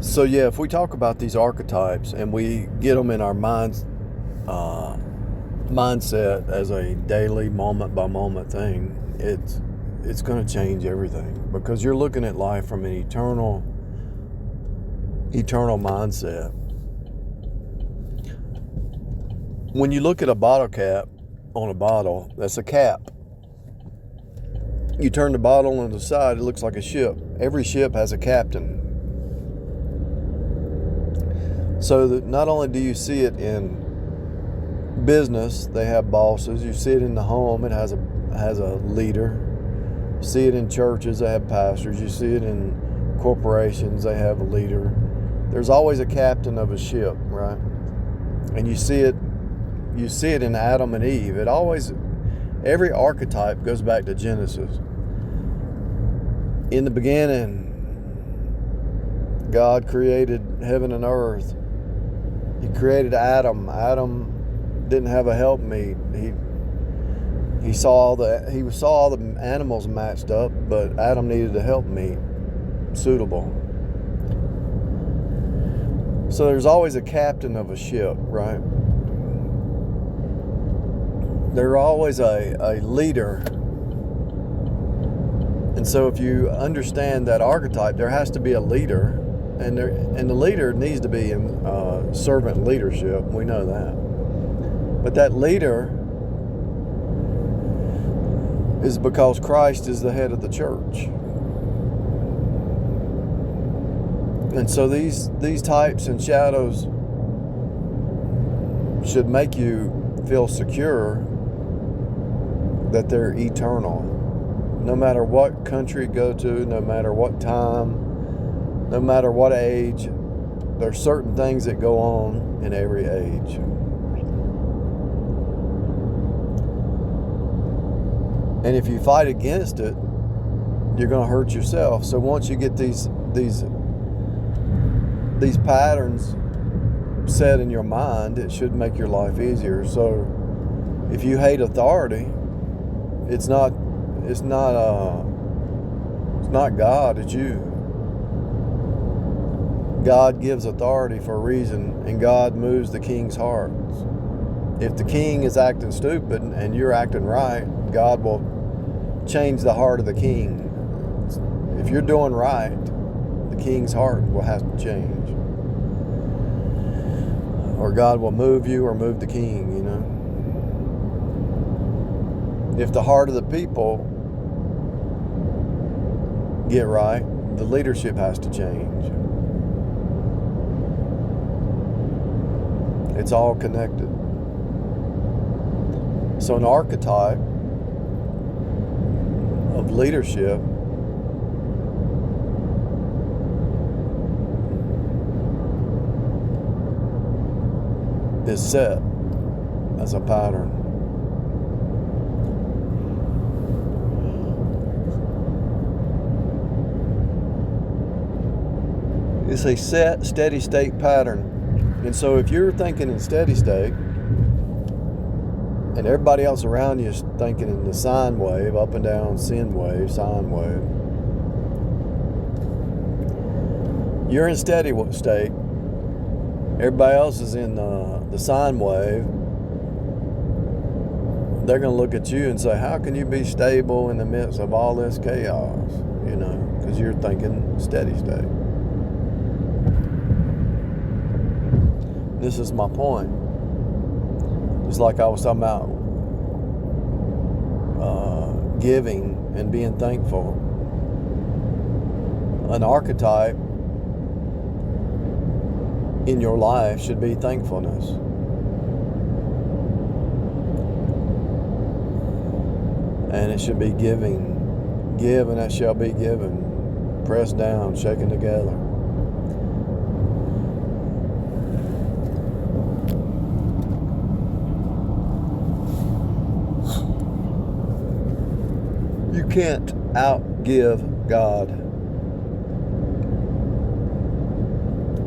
So yeah, if we talk about these archetypes and we get them in our mindset as a daily, moment by moment thing, it's going to change everything, because you're looking at life from an eternal mindset. When you look at a bottle cap on a bottle, that's a cap. You turn the bottle on the side, it looks like a ship. Every ship has a captain. So that not only do you see it in business, they have bosses. You see it in the home, it has a leader. You see it in churches, they have pastors. You see it in corporations, they have a leader. There's always a captain of a ship, right? And you see it in Adam and Eve. Every archetype goes back to Genesis. In the beginning, God created heaven and earth. He created Adam. Adam didn't have a helpmeet. He saw all the animals matched up, but Adam needed a helpmeet suitable. So there's always a captain of a ship, right? There's always a leader. And so if you understand that archetype, there has to be a leader, and the leader needs to be in servant leadership. We know that. But that leader is because Christ is the head of the church. And so these types and shadows should make you feel secure that they're eternal. No matter what country you go to, no matter what time, no matter what age, there's certain things that go on in every age. And if you fight against it, you're going to hurt yourself. So once you get these patterns set in your mind, it should make your life easier. So if you hate authority, it's not God, it's you. God gives authority for a reason, and God moves the king's hearts. If the king is acting stupid and you're acting right, God will change the heart of the king. If you're doing right, the king's heart will have to change. Or God will move you or move the king, you know. If the heart of the people get right, the leadership has to change. It's all connected. So an archetype of leadership is set as a pattern. It's a set, steady state pattern. And so if you're thinking in steady state, and everybody else around you is thinking in the sine wave, up and down, sine wave, you're in steady state. Everybody else is in the sine wave. They're going to look at you and say, how can you be stable in the midst of all this chaos? You know, because you're thinking steady state. This is my point. Just like I was talking about giving and being thankful. An archetype in your life should be thankfulness. And it should be giving. Give and it shall be given. Pressed down, shaken together. You can't outgive God.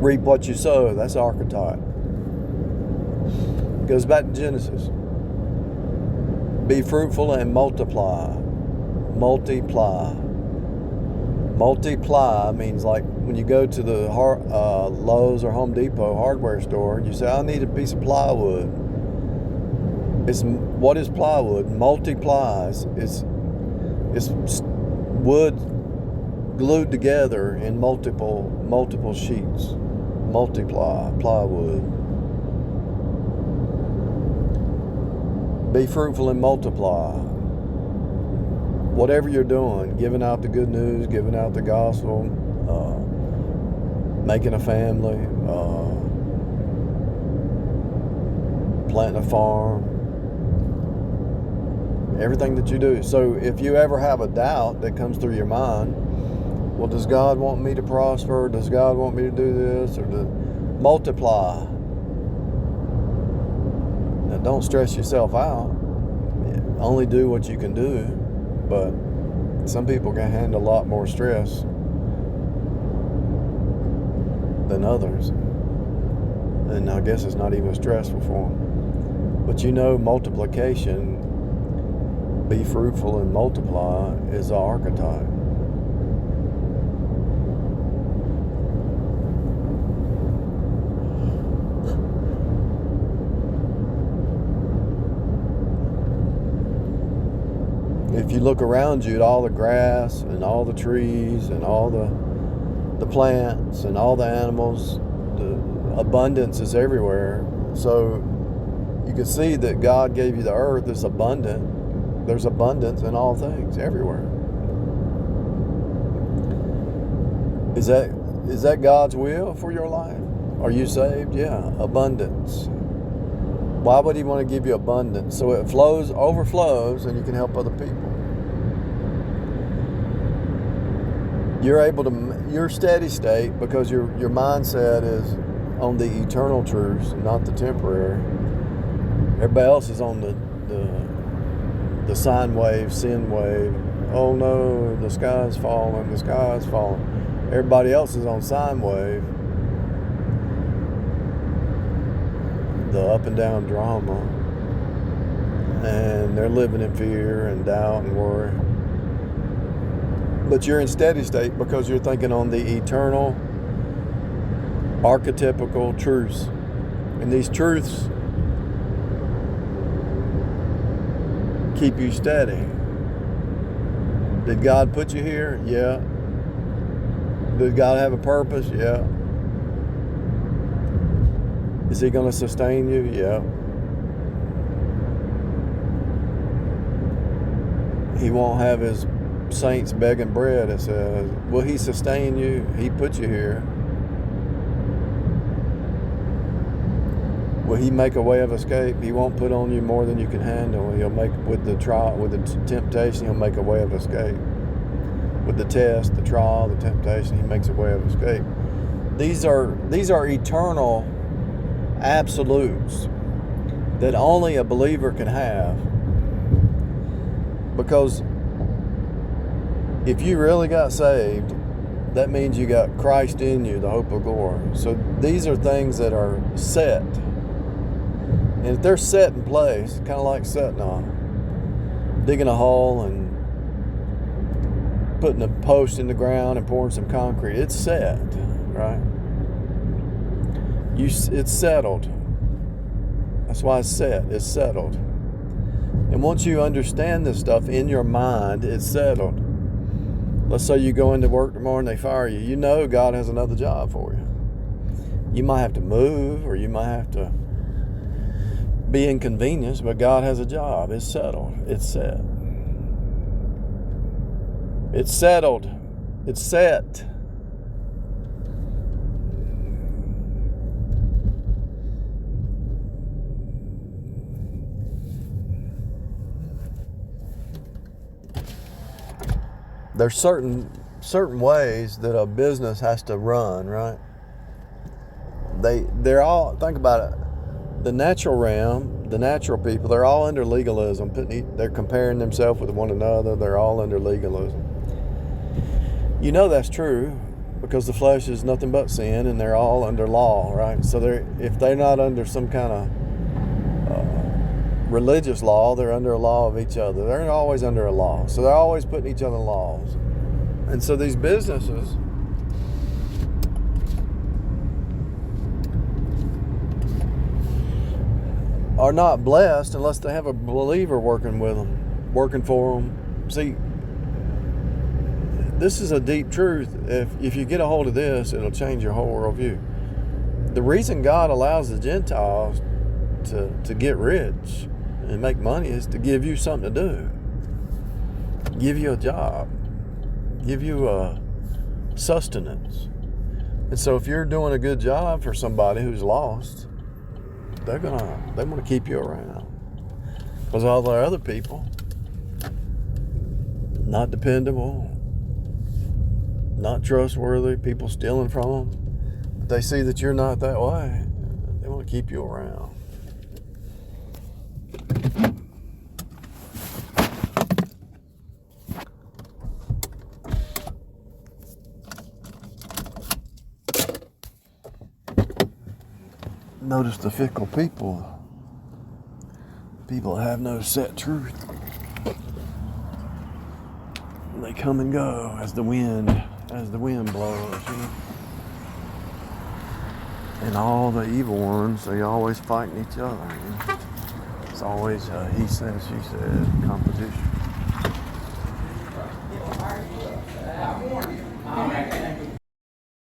Reap what you sow. That's archetype. Goes back to Genesis. Be fruitful and multiply. Multiply. Multiply means like when you go to the Lowe's or Home Depot hardware store, you say, I need a piece of plywood. What is plywood? Multiplies. It's wood glued together in multiple sheets. Plywood. Be fruitful and multiply. Whatever you're doing, giving out the good news, giving out the gospel, making a family, planting a farm, everything that you do. So if you ever have a doubt that comes through your mind, well, does God want me to prosper? Does God want me to do this? Or to multiply? Now, don't stress yourself out. Only do what you can do. But some people can handle a lot more stress than others. And I guess it's not even stressful for them. But multiplication, be fruitful and multiply, is the archetype. If you look around you at all the grass and all the trees and all the plants and all the animals, the abundance is everywhere. So you can see that God gave you the earth is abundant. There's abundance in all things, everywhere. Is that God's will for your life? Are you saved? Yeah, abundance. Why would He want to give you abundance? So it overflows, and you can help other people. You're steady state because your mindset is on the eternal truths, not the temporary. Everybody else is on the sine wave, sin wave. Oh no, the sky's falling, the sky's falling. Everybody else is on sine wave. The up and down drama, and they're living in fear and doubt and worry. But you're in steady state because you're thinking on the eternal archetypical truths, and these truths keep you steady. Did God put you here? Yeah. Did God have a purpose? Yeah. Is He going to sustain you? Yeah. He won't have His saints begging bread. It says, will He sustain you? He put you here. Will He make a way of escape? He won't put on you more than you can handle. He'll make, with the temptation, He'll make a way of escape. With the test, the trial, the temptation, He makes a way of escape. These are eternal absolutes that only a believer can have, because if you really got saved, that means you got Christ in you, the hope of glory. So these are things that are set, and if they're set in place, kind of like digging a hole and putting a post in the ground and pouring some concrete, it's set, right? It's settled. That's why it's set. It's settled. And once you understand this stuff in your mind, it's settled. Let's say you go into work tomorrow and they fire you. You know God has another job for you. You might have to move, or you might have to be inconvenienced, but God has a job. It's settled. It's set. It's settled. It's set. There's certain ways that a business has to run, right? They're all, think about it, the natural realm, the natural people, they're all under legalism. They're comparing themselves with one another. They're all under legalism. You know that's true because the flesh is nothing but sin, and they're all under law, right? So if they're not under some kind of religious law, they're under a law of each other. They're always under a law. So they're always putting each other in laws. And so these businesses are not blessed unless they have a believer working with them, working for them. See, this is a deep truth. If you get a hold of this, it'll change your whole worldview. The reason God allows the Gentiles to get rich and make money is to give you something to do, give you a job, give you a sustenance. And so if you're doing a good job for somebody who's lost, they want to keep you around. Because all the other people, not dependable, not trustworthy, people stealing from them, but they see that you're not that way, they want to keep you around. Notice the fickle people. People have no set truth. They come and go as the wind blows, you know. And all the evil ones, they always fighting each other, you know. It's always he said, she said competition.